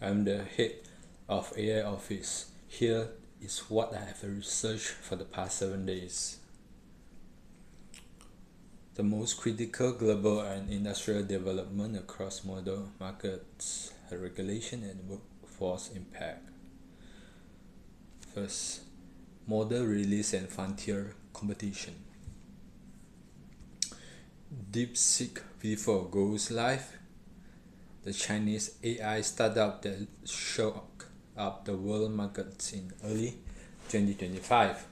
I'm the head of AI office. Here is what I have researched for the past 7 days. The most critical global and industrial development across model markets, regulation and workforce impact. First, model release and frontier competition. DeepSeek V4 goes live. The Chinese AI startup that shook up the world markets in early 2025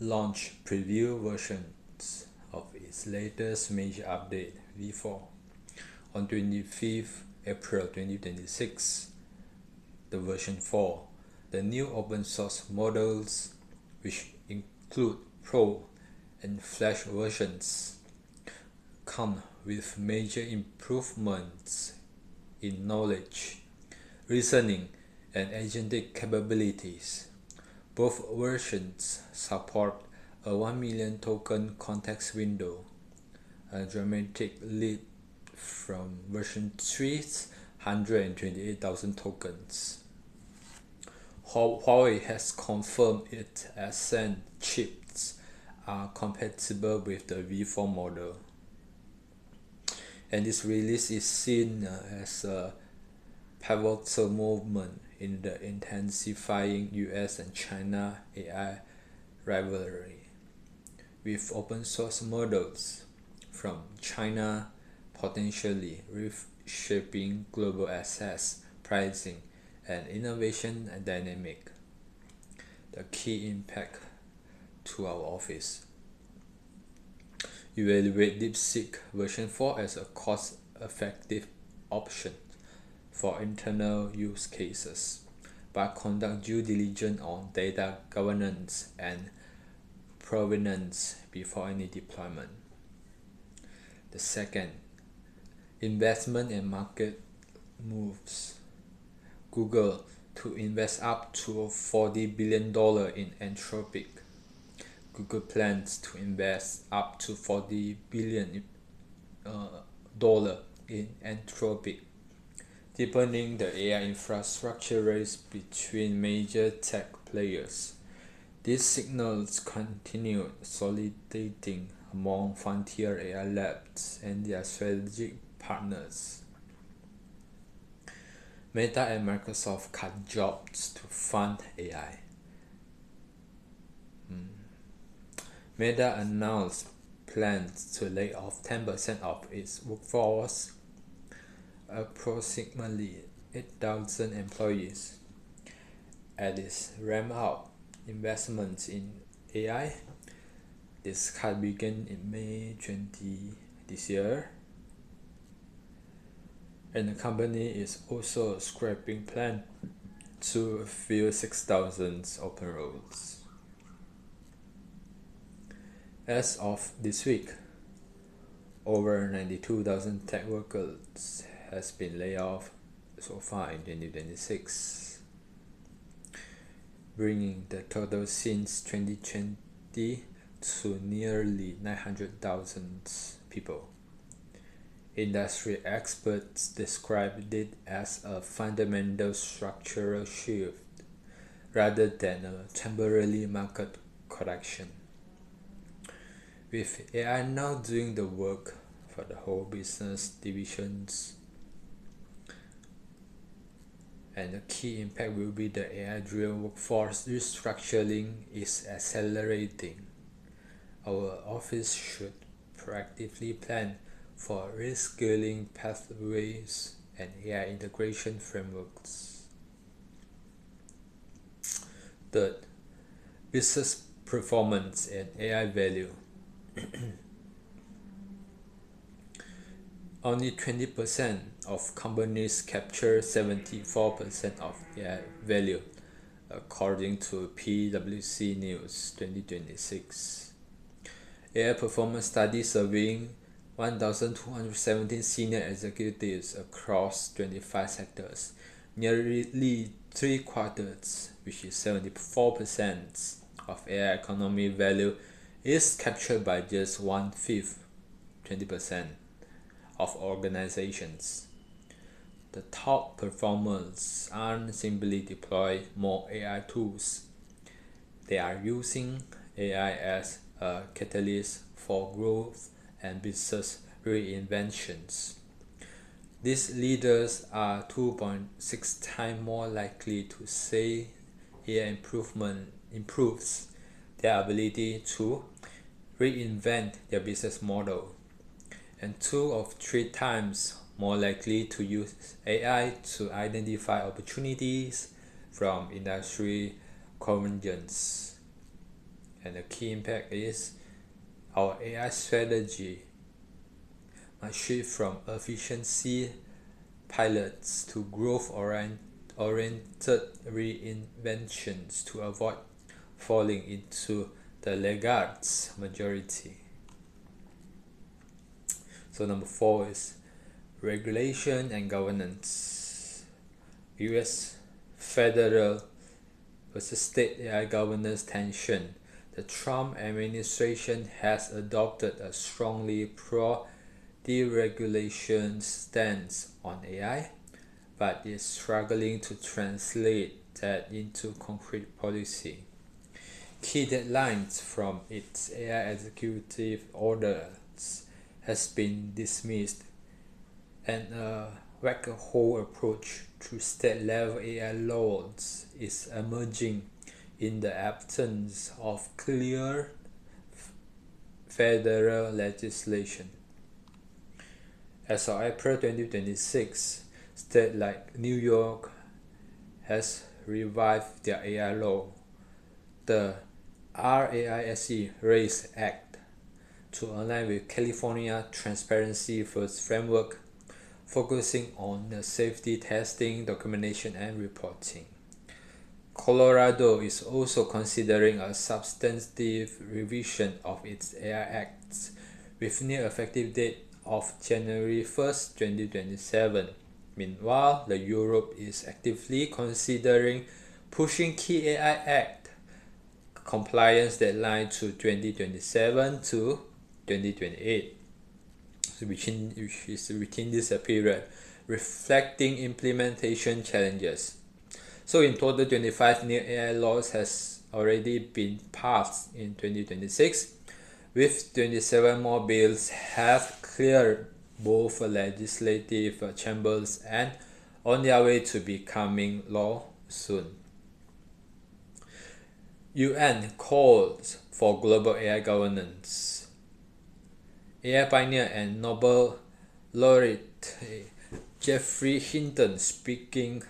launched preview versions of its latest major update V4 on 25th April 2026. The version 4, the new open source models, which include Pro and Flash versions, come with major improvements in knowledge, reasoning, and agentic capabilities. Both versions support a 1 million token context window, a dramatic leap from version 3's 128,000 tokens. Huawei has confirmed its Ascend chips are compatible with the V4 model, and this release is seen as a pivotal movement in the intensifying US and China AI rivalry, with open source models from China potentially reshaping global access, pricing, and innovation dynamic. The key impact to our office. Evaluate DeepSeek version 4 as a cost-effective option for internal use cases, but conduct due diligence on data governance and provenance before any deployment. The second, investment and market moves. Google to invest up to $40 billion in Anthropic. Google plans to invest up to $40 billion in Anthropic, deepening the AI infrastructure race between major tech players. These signals continue consolidating among frontier AI labs and their strategic partners. Meta and Microsoft cut jobs to fund AI. Meta announced plans to lay off 10% of its workforce, approximately 8,000 employees, as it ramp up investments in AI. This cut began in May 20 this year, and the company is also scrapping plan to fill 6,000 open roles. As of this week, over 92,000 tech workers has been laid off so far in 2026, bringing the total since 2020 to nearly 900,000 people. Industry experts described it as a fundamental structural shift rather than a temporary market correction, with AI now doing the work for the whole business divisions. And the key impact will be the AI-driven workforce restructuring is accelerating. Our office should proactively plan for reskilling pathways and AI integration frameworks. Third, business performance and AI value. Only 20% of companies capture 74% of their value, according to PwC News 2026. AI performance study surveying 1,217 senior executives across 25 sectors, nearly three-quarters, which is 74% of AI economy value, is captured by just 1/5, 20%, of organizations. The top performers aren't simply deploy more AI tools. They are using AI as a catalyst for growth and business reinventions. These leaders are 2.6 times more likely to say AI improvement improves their ability to reinvent their business model, and 2 of 3 times more likely to use AI to identify opportunities from industry convergence. And the key impact is our AI strategy must shift from efficiency pilots to growth-oriented reinventions to avoid falling into the laggards majority. So number 4 is regulation and governance. US federal versus state AI governance tension. The Trump administration has adopted a strongly pro-deregulation stance on AI, but is struggling to translate that into concrete policy. Key deadlines from its AI executive orders has been dismissed, and a whack-a-hole approach to state-level AI laws is emerging in the absence of clear federal legislation. As of April 2026, states like New York has revived their AI law. The RAISE RACE Act to align with California Transparency First Framework, focusing on the safety testing, documentation, and reporting. Colorado is also considering a substantive revision of its AI Acts with near effective date of January 1st, 2027. Meanwhile, Europe is actively considering pushing key AI Act compliance deadline to 2027 to 2028, which is within this period, reflecting implementation challenges. So in total, 25 new AI laws has already been passed in 2026, with 27 more bills have cleared both legislative chambers and on their way to becoming law soon. UN calls for global AI governance. AI pioneer and Nobel laureate Geoffrey Hinton, speaking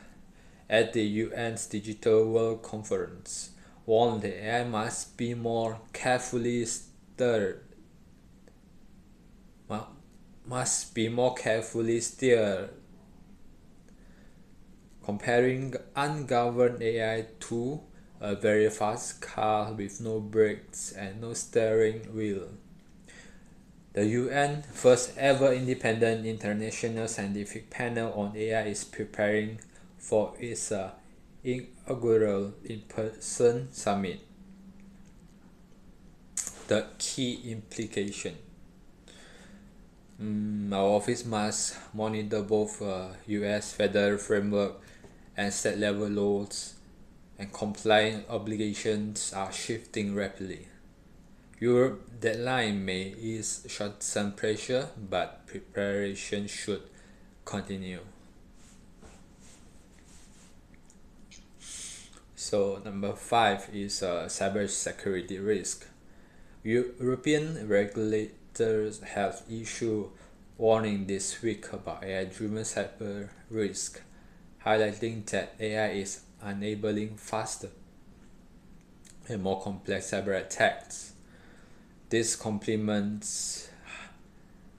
at the UN's Digital World Conference, warned that AI must be more carefully steered, comparing ungoverned AI to a very fast car with no brakes and no steering wheel. The UN first ever independent international scientific panel on AI is preparing for its inaugural in-person summit. The key implication. Our office must monitor both US federal framework and state level laws, and compliance obligations are shifting rapidly. Europe deadline may ease short-term pressure, but preparation should continue. So number 5 is cybersecurity risk. European regulators have issued warning this week about AI-driven cyber risk, highlighting that AI is enabling faster and more complex cyber attacks. This complements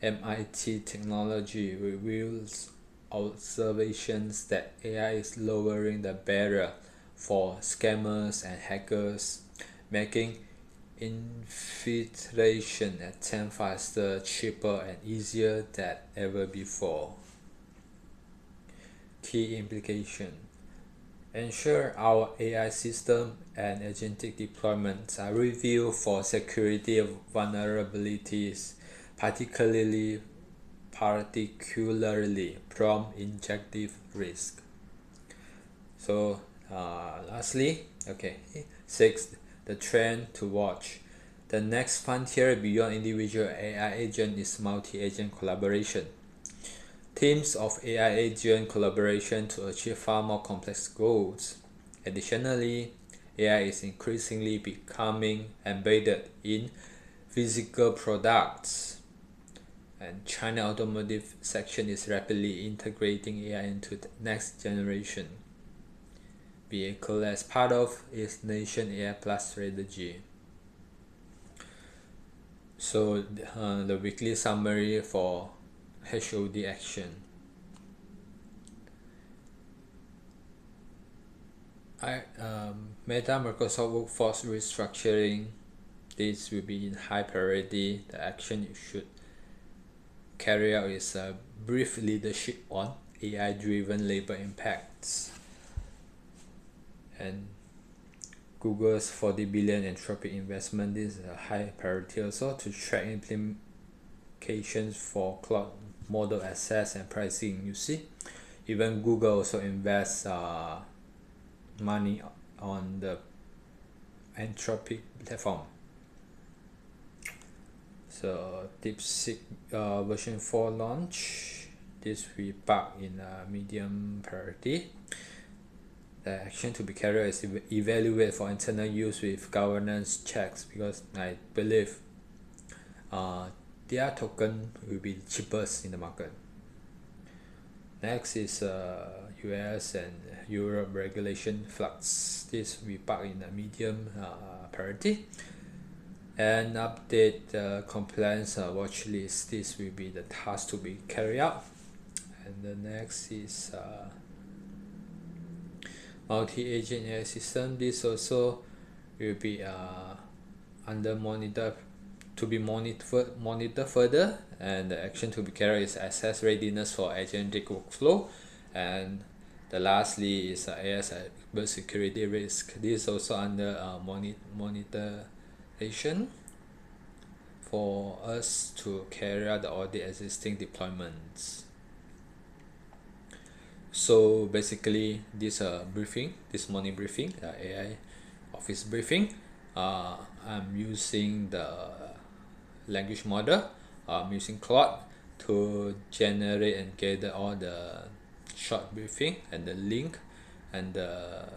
MIT Technology reveals observations that AI is lowering the barrier for scammers and hackers, making infiltration attempt faster, cheaper, and easier than ever before. Key implication. Ensure our AI system and agentic deployments are reviewed for security vulnerabilities, particularly particularly prompt injective risk. So lastly, okay, 6, the trend to watch. The next frontier beyond individual AI agent is multi-agent collaboration. Teams of AI agent collaboration to achieve far more complex goals. Additionally, AI is increasingly becoming embedded in physical products, and China automotive section is rapidly integrating AI into the next generation vehicle as part of its nation AI Plus strategy. So the weekly summary for HOD action. Meta Microsoft workforce restructuring. This will be in high priority. The action you should carry out is a brief leadership on AI-driven labor impacts. And Google's 40 billion Anthropic investment is a high priority also to track implications for cloud model access and pricing. You see, even Google also invests money on the Anthropic platform. So DeepSeek version 4 launch. This we park in medium priority. The action to be carried is evaluate for internal use with governance checks, because I believe their token will be the cheapest in the market. Next is US and Europe regulation flux. This we park in a medium priority. And update compliance watch list. This will be the task to be carried out. And the next is multi-agent AI system. This also will be under monitor to be monitored further, and the action to be carried is assess readiness for agentic workflow. And the lastly is AI cybersecurity risk. This is also under monitoration for us to carry out all the existing deployments. So basically, this morning briefing, AI office briefing, I'm using the language model. I'm using Claude to generate and gather all the short briefing and the link, and the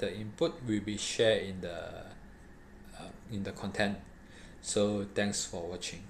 input will be shared in the content. So thanks for watching.